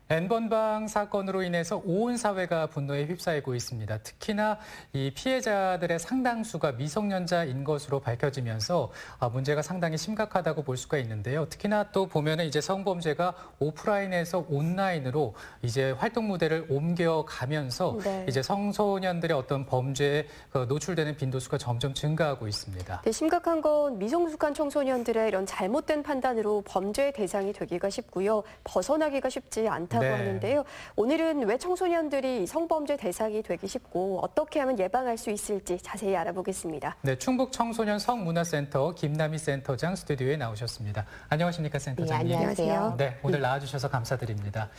N번방 사건으로 인해서 온 사회가 분노에 휩싸이고 있습니다. 특히나 이 피해자들의 상당수가 미성년자인 것으로 밝혀지면서 문제가 상당히 심각하다고 볼 수가 있는데요. 특히나 또 보면은 이제 성범죄가 오프라인에서 온라인으로 이제 활동 무대를 옮겨가면서 이제 청소년들의 어떤 범죄에 노출되는 빈도수가 점점 증가하고 있습니다. 네, 심각한 건 미성숙한 청소년들의 이런 잘못된 판단으로 범죄의 대상이 되기가 쉽고요. 벗어나기가 쉽지 않다고 하는데요. 오늘은 왜 청소년들이 성범죄 대상이 되기 쉽고 어떻게 하면 예방할 수 있을지 자세히 알아보겠습니다. 네, 충북 청소년 성문화센터 김남희 센터장 스튜디오에 나오셨습니다. 안녕하십니까, 센터장님? 네, 안녕하세요. 네, 오늘 나와주셔서 감사드립니다.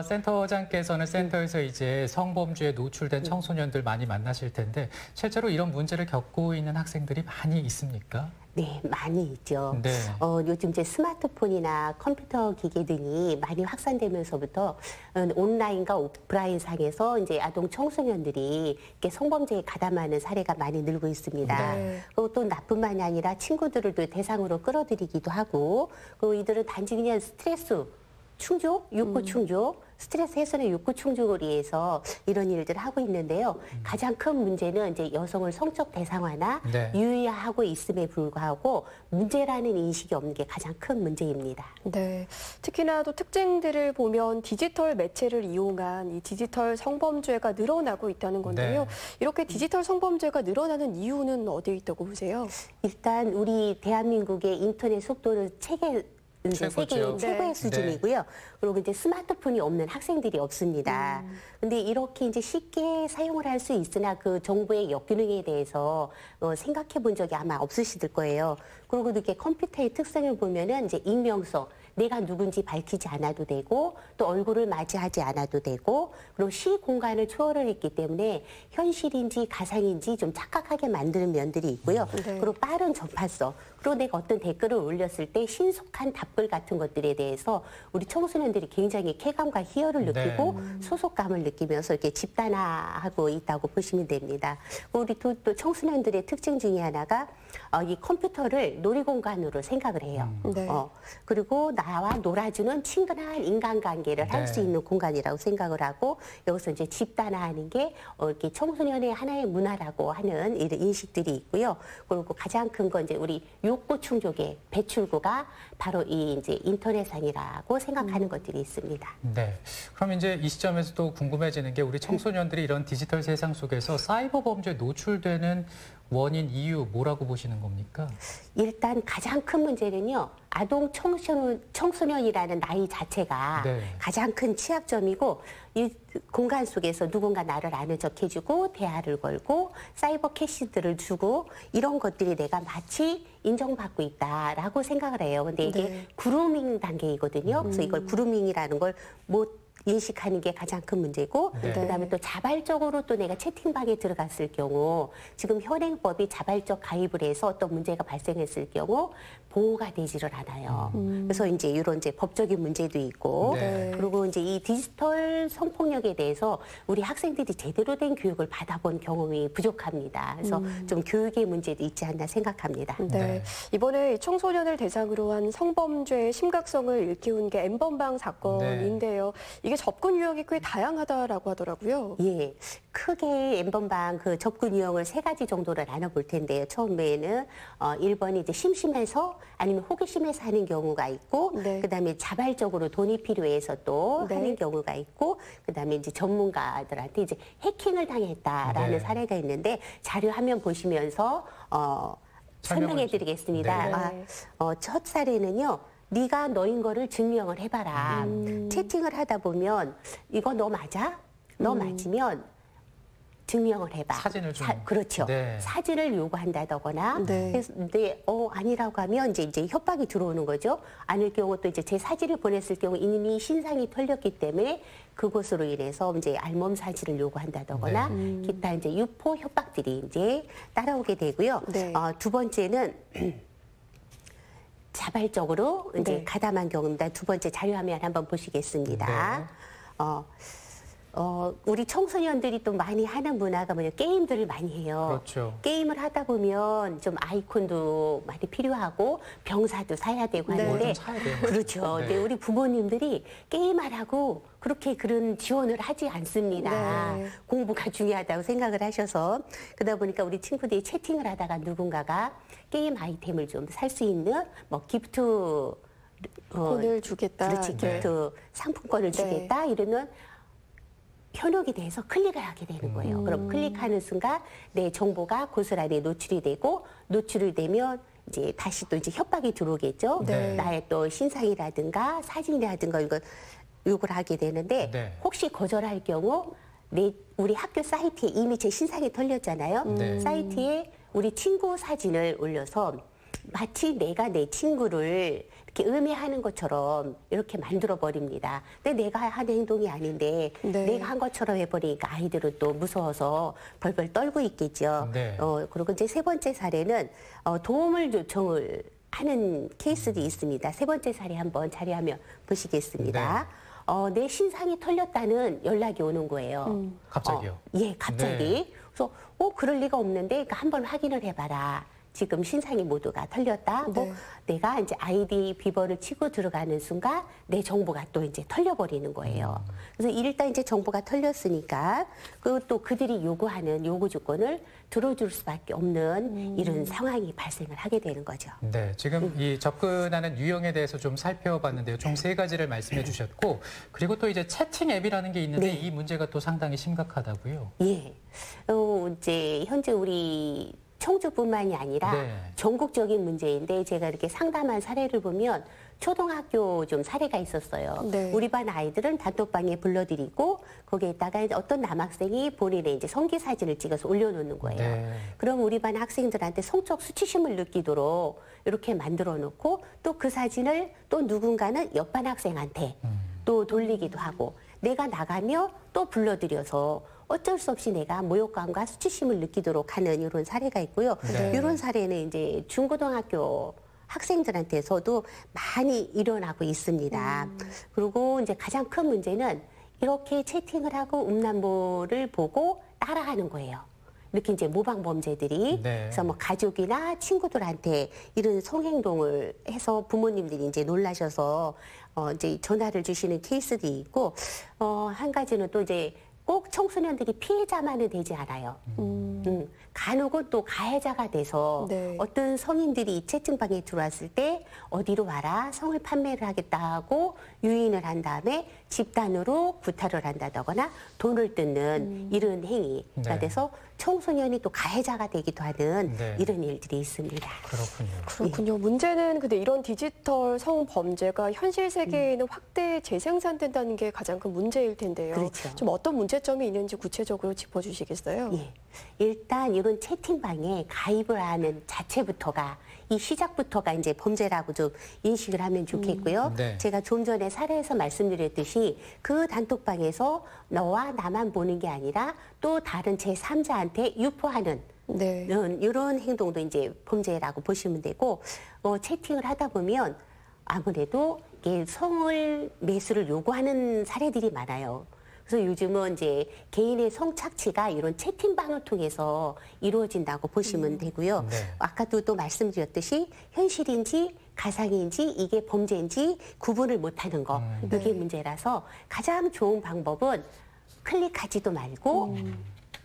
센터장께서는 센터에서 이제 성범죄에 노출된 청소년들 많이 만나실 텐데 실제로 이런 문제를 겪고 있는 학생들이 많이 있습니까? 네, 많이 있죠. 네. 요즘 이제 스마트폰이나 컴퓨터 기계 등이 많이 확산되면서부터 온라인과 오프라인 상에서 이제 아동 청소년들이 이렇게 성범죄에 가담하는 사례가 많이 늘고 있습니다. 네. 그리고 또 나뿐만이 아니라 친구들을 또 대상으로 끌어들이기도 하고, 그리고 이들은 단지 그냥 스트레스 충족, 욕구 충족, 스트레스 해소나 욕구 충족을 위해서 이런 일들을 하고 있는데요. 가장 큰 문제는 이제 여성을 성적 대상화나 유의하고 있음에 불구하고 문제라는 인식이 없는 게 가장 큰 문제입니다. 네, 특히나 또 특징들을 보면 디지털 매체를 이용한 이 디지털 성범죄가 늘어나고 있다는 건데요. 이렇게 디지털 성범죄가 늘어나는 이유는 어디에 있다고 보세요? 일단 우리 대한민국의 인터넷 속도는 세계 최고의 수준이고요. 그리고 이제 스마트폰이 없는 학생들이 없습니다. 근데 이렇게 이제 쉽게 사용을 할 수 있으나 그 정보의 역기능에 대해서 생각해 본 적이 아마 없으실 거예요. 그리고 이렇게 컴퓨터의 특성을 보면은 이제 익명성, 내가 누군지 밝히지 않아도 되고 또 얼굴을 맞이하지 않아도 되고 그리고 시공간을 초월을 했기 때문에 현실인지 가상인지 좀 착각하게 만드는 면들이 있고요. 그리고 빠른 전파성, 그리고 내가 어떤 댓글을 올렸을 때 신속한 답글 같은 것들에 대해서 우리 청소년들이 굉장히 쾌감과 희열을 느끼고 소속감을 느끼면서 이렇게 집단화하고 있다고 보시면 됩니다. 우리 또 청소년들의 특징 중에 하나가 이 컴퓨터를 놀이공간으로 생각을 해요. 그리고 나와 놀아주는 친근한 인간관계를 할 수 있는 공간이라고 생각을 하고 여기서 이제 집단화하는 게 이렇게 청소년의 하나의 문화라고 하는 이런 인식들이 있고요. 그리고 가장 큰 건 이제 우리 욕구 충족의 배출구가 바로 이 이제 인터넷상이라고 생각하는 것들이 있습니다. 네. 그럼 이제 이 시점에서 또 궁금해지는 게 우리 청소년들이 이런 디지털 세상 속에서 사이버 범죄에 노출되는 원인, 이유 뭐라고 보시는 겁니까? 일단 가장 큰 문제는요. 아동 청소년이라는 나이 자체가 가장 큰 취약점이고 이 공간 속에서 누군가 나를 아는 척 해주고 대화를 걸고 사이버 캐시들을 주고 이런 것들이 내가 마치 인정받고 있다라고 생각을 해요. 근데 이게 그루밍 단계이거든요. 그래서 이걸 그루밍이라는 걸 못 인식하는 게 가장 큰 문제고 그다음에 또 자발적으로 또 내가 채팅방에 들어갔을 경우 지금 현행법이 자발적 가입을 해서 어떤 문제가 발생했을 경우 보호가 되지를 않아요. 그래서 이제 이런 이제 법적인 문제도 있고 그리고 이제 이 디지털 성폭력에 대해서 우리 학생들이 제대로 된 교육을 받아본 경험이 부족합니다. 그래서 좀 교육의 문제도 있지 않나 생각합니다. 이번에 청소년을 대상으로 한 성범죄의 심각성을 일깨운 게 N번방 사건인데요. 이게 접근 유형이 꽤 다양하다라고 하더라고요. 예, 크게 N번방 그 접근 유형을 3가지 정도로 나눠볼 텐데요. 처음에는 1번이 이제 심심해서 아니면 호기심에서 하는 경우가 있고, 그다음에 자발적으로 돈이 필요해서 또 하는 경우가 있고, 그다음에 이제 전문가들한테 이제 해킹을 당했다라는 사례가 있는데 자료 화면 보시면서 설명해드리겠습니다. 첫 사례는요. 네가 너인 거를 증명을 해봐라. 채팅을 하다 보면 이거 너 맞아? 너 맞으면 증명을 해봐. 사진을 좀. 그렇죠. 사진을 요구한다거나. 근데 아니라고 하면 이제 협박이 들어오는 거죠. 아닐 경우 또 이제 제 사진을 보냈을 경우 이미 신상이 털렸기 때문에 그것으로 인해서 이제 알몸 사진을 요구한다거나 기타 이제 유포 협박들이 이제 따라오게 되고요. 두 번째는 자발적으로 이제 가담한 경우입니다. 두 번째 자료화면 한번 보시겠습니다. 우리 청소년들이 또 많이 하는 문화가 뭐냐, 게임들을 많이 해요. 그렇죠. 게임을 하다 보면 좀 아이콘도 많이 필요하고 병사도 사야 되고 네. 하는데. 뭘 좀 사야 돼요. 그렇죠. 네. 근데 우리 부모님들이 게임하라고 그렇게 그런 지원을 하지 않습니다. 네. 공부가 중요하다고 생각을 하셔서. 그러다 보니까 우리 친구들이 채팅을 하다가 누군가가 게임 아이템을 좀 살 수 있는 뭐 기프트 돈을 주겠다. 그렇지, 네. 기프트 상품권을 주겠다 이러면 현혹이 돼서 클릭을 하게 되는 거예요. 그럼 클릭하는 순간 내 정보가 고스란히 노출이 되고, 노출이 되면 이제 다시 또 이제 협박이 들어오겠죠. 네. 나의 또 신상이라든가 사진이라든가 이걸 요구를 하게 되는데, 네. 혹시 거절할 경우 우리 학교 사이트에 이미 제 신상이 털렸잖아요. 네. 사이트에 우리 친구 사진을 올려서 마치 내가 내 친구를 이렇게 음해하는 것처럼 이렇게 만들어 버립니다. 근데 내가 하는 행동이 아닌데 네. 내가 한 것처럼 해버리니까 아이들은 또 무서워서 벌벌 떨고 있겠죠. 네. 그리고 이제 세 번째 사례는 도움을 요청을 하는 케이스도 있습니다. 세 번째 사례 한번 자료화면 보시겠습니다. 내 신상이 털렸다는 연락이 오는 거예요. 갑자기요? 예, 갑자기. 네. 그래서 그럴 리가 없는데 그러니까 한번 확인을 해봐라. 지금 신상이 모두가 털렸다. 네. 내가 이제 아이디 비번을 치고 들어가는 순간 내 정보가 또 이제 털려버리는 거예요. 그래서 일단 이제 정보가 털렸으니까 또 그들이 요구하는 요구 조건을 들어줄 수밖에 없는 이런 상황이 발생을 하게 되는 거죠. 네, 지금 이 접근하는 유형에 대해서 좀 살펴봤는데요. 총 3가지를 말씀해 주셨고, 그리고 또 이제 채팅 앱이라는 게 있는데 네. 이 문제가 또 상당히 심각하다고요. 예. 이제 현재 우리 청주뿐만이 아니라 네. 전국적인 문제인데, 제가 이렇게 상담한 사례를 보면 초등학교 좀 사례가 있었어요. 네. 우리 반 아이들은 단톡방에 불러드리고 거기에다가 어떤 남학생이 본인의 이제 성기 사진을 찍어서 올려놓는 거예요. 네. 그럼 우리 반 학생들한테 성적 수치심을 느끼도록 이렇게 만들어 놓고, 또 그 사진을 또 누군가는 옆반 학생한테 또 돌리기도 하고, 내가 나가며 또 불러들여서 어쩔 수 없이 내가 모욕감과 수치심을 느끼도록 하는 이런 사례가 있고요. 네. 이런 사례는 이제 중고등학교 학생들한테서도 많이 일어나고 있습니다. 그리고 이제 가장 큰 문제는 이렇게 채팅을 하고 음란물을 보고 따라하는 거예요. 이렇게 이제 모방 범죄들이. 네. 그래서 뭐 가족이나 친구들한테 이런 성행동을 해서 부모님들이 이제 놀라셔서 이제 전화를 주시는 케이스도 있고, 한 가지는 또 이제 꼭 청소년들이 피해자만은 되지 않아요. 간혹은 또 가해자가 돼서 네. 어떤 성인들이 이 채팅방에 들어왔을 때 어디로 와라, 성을 판매를 하겠다 고 유인을 한 다음에 집단으로 구타를 한다거나 돈을 뜯는 이런 행위가 네. 돼서 청소년이 또 가해자가 되기도 하는 네. 이런 일들이 있습니다. 그렇군요. 그렇군요. 문제는 근데 이런 디지털 성범죄가 현실 세계에는 확대 재생산된다는 게 가장 큰 문제일 텐데요. 그렇죠. 좀 어떤 문제점이 있는지 구체적으로 짚어주시겠어요? 예. 일단 이런 채팅방에 가입을 하는 자체부터가, 이 시작부터가 이제 범죄라고 좀 인식을 하면 좋겠고요. 네. 제가 좀 전에 사례에서 말씀드렸듯이 그 단톡방에서 너와 나만 보는 게 아니라 또 다른 제3자한테 유포하는 네. 이런 행동도 이제 범죄라고 보시면 되고, 채팅을 하다 보면 아무래도 이게 성을 매수를 요구하는 사례들이 많아요. 그래서 요즘은 이제 개인의 성착취가 이런 채팅방을 통해서 이루어진다고 보시면 되고요. 네. 아까도 또 말씀드렸듯이 현실인지 가상인지 이게 범죄인지 구분을 못하는 거, 이게 문제라서 가장 좋은 방법은 클릭하지도 말고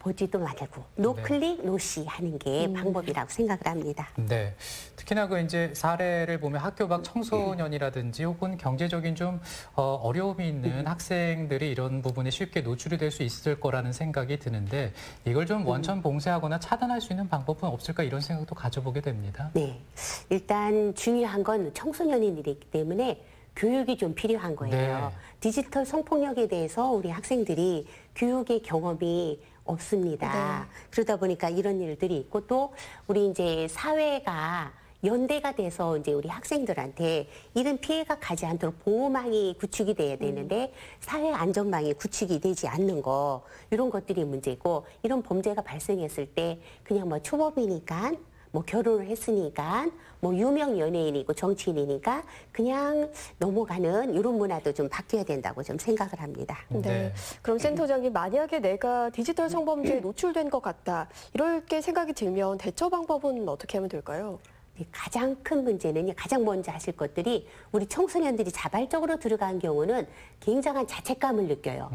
보지도 말고 노클릭 노시 하는 게 방법이라고 생각을 합니다. 네. 특히나 그 이제 사례를 보면 학교 밖 청소년이라든지 혹은 경제적인 좀 어려움이 있는 학생들이 이런 부분에 쉽게 노출이 될 수 있을 거라는 생각이 드는데, 이걸 좀 원천 봉쇄하거나 차단할 수 있는 방법은 없을까, 이런 생각도 가져보게 됩니다. 네. 일단 중요한 건 청소년이기 때문에 교육이 좀 필요한 거예요. 네. 디지털 성폭력에 대해서 우리 학생들이 교육의 경험이 없습니다. 그러다 보니까 이런 일들이 있고, 또 우리 이제 사회가 연대가 돼서 이제 우리 학생들한테 이런 피해가 가지 않도록 보호망이 구축이 돼야 되는데 사회 안전망이 구축이 되지 않는 거, 이런 것들이 문제고, 이런 범죄가 발생했을 때 그냥 뭐 초범이니까 뭐 결혼을 했으니까 뭐 유명 연예인이고 정치인이니까 그냥 넘어가는 이런 문화도 좀 바뀌어야 된다고 좀 생각을 합니다. 네. 그럼 센터장님, 만약에 내가 디지털 성범죄에 노출된 것 같다, 이렇게 생각이 들면 대처 방법은 어떻게 하면 될까요? 가장 큰 문제는 가장 먼저 하실 것들이 우리 청소년들이 자발적으로 들어간 경우는 굉장한 자책감을 느껴요.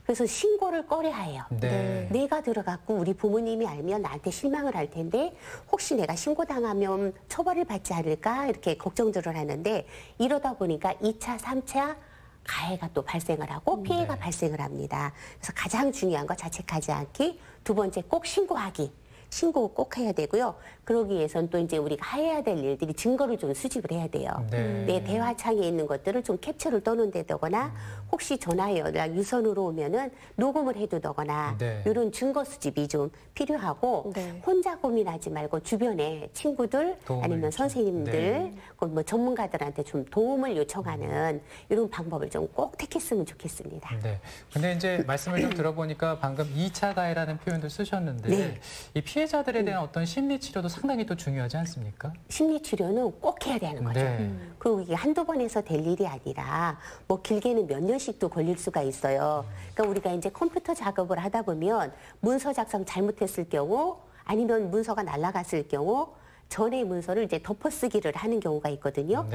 그래서 신고를 꺼려해요. 네. 내가 들어갔고 우리 부모님이 알면 나한테 실망을 할 텐데 혹시 내가 신고당하면 처벌을 받지 않을까 이렇게 걱정들을 하는데 이러다 보니까 2차, 3차 가해가 또 발생을 하고 피해가 발생을 합니다. 그래서 가장 중요한 거 자책하지 않기, 두 번째 꼭 신고하기. 신고 꼭 해야 되고요. 그러기 위해서는 또 이제 우리가 해야 될 일들이 증거를 좀 수집을 해야 돼요. 내 대화창에 있는 것들을 좀 캡처를 떠놓는다거나 혹시 전화 연락 유선으로 오면은 녹음을 해두거나 이런 증거 수집이 좀 필요하고 혼자 고민하지 말고 주변에 친구들 아니면 선생님들 뭐 전문가들한테 좀 도움을 요청하는 이런 방법을 좀 꼭 택했으면 좋겠습니다. 네. 근데 이제 말씀을 좀 들어보니까 방금 2차 가해라는 표현도 쓰셨는데 이 피해자들에 대한 어떤 심리 치료도 상당히 또 중요하지 않습니까? 심리 치료는 꼭 해야 되는 거죠. 그리고 이게 한두 번 해서 될 일이 아니라 뭐 길게는 몇 년씩도 걸릴 수가 있어요. 그러니까 우리가 이제 컴퓨터 작업을 하다 보면 문서 작성 잘못했을 경우 아니면 문서가 날아갔을 경우 전에 문서를 이제 덮어쓰기를 하는 경우가 있거든요.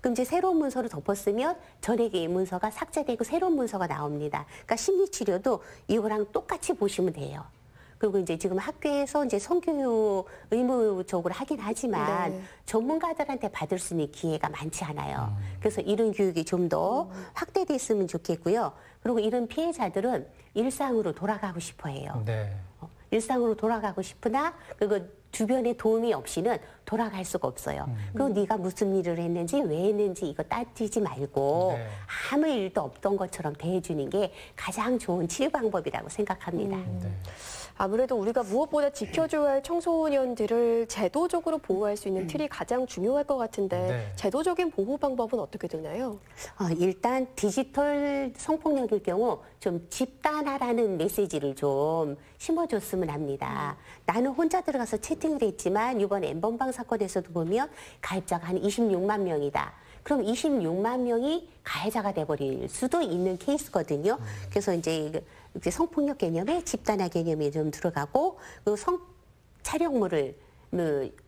그럼 이제 새로운 문서를 덮었으면 전에 문서가 삭제되고 새로운 문서가 나옵니다. 그러니까 심리 치료도 이거랑 똑같이 보시면 돼요. 그리고 이제 지금 학교에서 이제 성교육 의무적으로 하긴 하지만 전문가들한테 받을 수 있는 기회가 많지 않아요. 그래서 이런 교육이 좀 더 확대됐으면 좋겠고요. 그리고 이런 피해자들은 일상으로 돌아가고 싶어 해요. 일상으로 돌아가고 싶으나 그리고 주변의 도움이 없이는 돌아갈 수가 없어요. 그리고 네가 무슨 일을 했는지 왜 했는지 이거 따지지 말고 아무 일도 없던 것처럼 대해주는 게 가장 좋은 치유 방법이라고 생각합니다. 아무래도 우리가 무엇보다 지켜줘야 할 청소년들을 제도적으로 보호할 수 있는 틀이 가장 중요할 것 같은데 제도적인 보호 방법은 어떻게 되나요? 일단 디지털 성폭력일 경우 좀 집단화라는 메시지를 좀 심어줬으면 합니다. 나는 혼자 들어가서 채팅을 했지만 이번 N번방 사건에서도 보면 가입자가 한 26만 명이다. 그럼 26만 명이 가해자가 돼버릴 수도 있는 케이스거든요. 그래서 이제 성폭력 개념에 집단화 개념이 좀 들어가고 그 촬영물을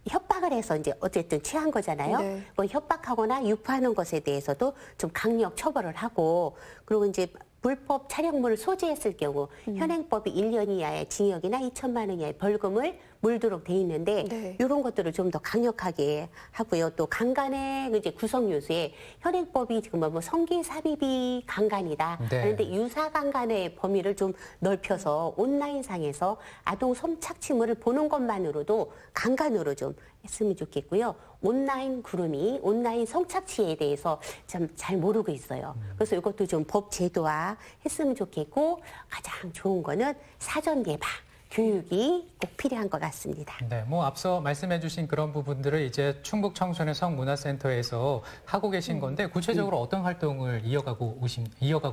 협박을 해서 이제 어쨌든 취한 거잖아요. 뭐 협박하거나 유포하는 것에 대해서도 좀 강력 처벌을 하고 그리고 이제 불법 촬영물을 소지했을 경우 현행법이 1년 이하의 징역이나 2천만 원 이하의 벌금을 물도록 돼 있는데 이런 것들을 좀 더 강력하게 하고요. 또 강간의 이제 구성 요소에 현행법이 지금 뭐 성기 삽입이 강간이다. 그런데 유사 강간의 범위를 좀 넓혀서 온라인상에서 아동 성착취물을 보는 것만으로도 강간으로 좀 했으면 좋겠고요. 온라인 그루밍, 온라인 성착취에 대해서 참 잘 모르고 있어요. 그래서 이것도 좀 법 제도화 했으면 좋겠고 가장 좋은 거는 사전 예방. 교육이 꼭 필요한 것 같습니다. 네, 뭐 앞서 말씀해주신 그런 부분들을 이제 충북 청소년 성문화센터에서 하고 계신 건데 구체적으로 어떤 활동을 이어가고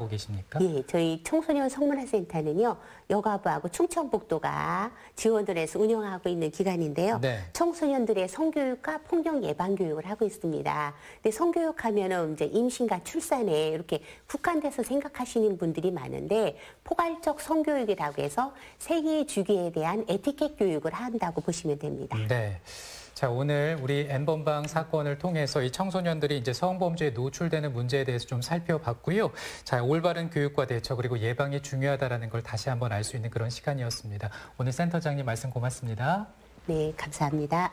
계십니까? 예, 저희 청소년 성문화센터는요 여가부하고 충청북도가 지원을 해서 운영하고 있는 기관인데요. 청소년들의 성교육과 폭력 예방 교육을 하고 있습니다. 근데 성교육하면은 이제 임신과 출산에 이렇게 국한돼서 생각하시는 분들이 많은데 포괄적 성교육이라고 해서 세계의 주기에 대한 에티켓 교육을 한다고 보시면 됩니다. 네. 자, 오늘 우리 N번방 사건을 통해서 이 청소년들이 이제 성범죄에 노출되는 문제에 대해서 좀 살펴봤고요. 자, 올바른 교육과 대처 그리고 예방이 중요하다라는 걸 다시 한번 알 수 있는 그런 시간이었습니다. 오늘 센터장님 말씀 고맙습니다. 네, 감사합니다.